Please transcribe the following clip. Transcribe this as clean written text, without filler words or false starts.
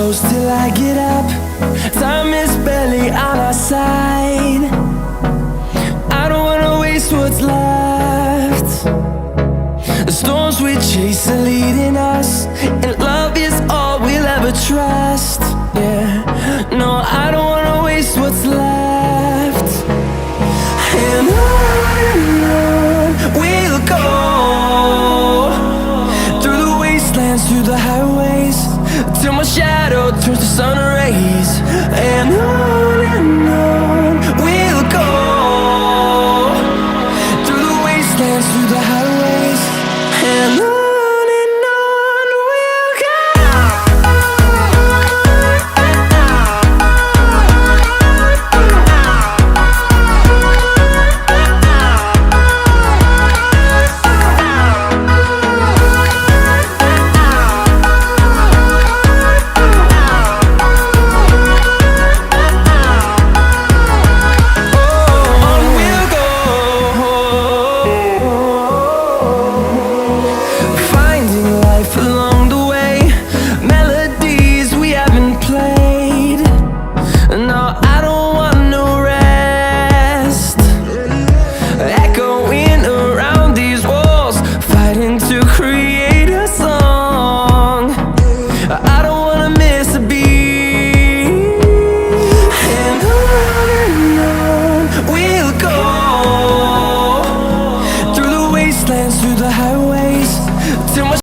close till I get up. Time is barely on our side. I don't wanna waste what's left. The storms we chase are leading us, and love is all we'll ever trust. Yeah, no, I don't wanna waste what's left. And on we'll go, through the wastelands, through the highways, till my shadow turns to sun rays. And on we'll go, through the wastelands, through the highways, and on. Along the way, melodies we haven't played. No, I don't want no rest. Echoing around these walls, fighting to create a song. I don't wanna miss a beat. And on we'll go, through the wastelands, through the highways,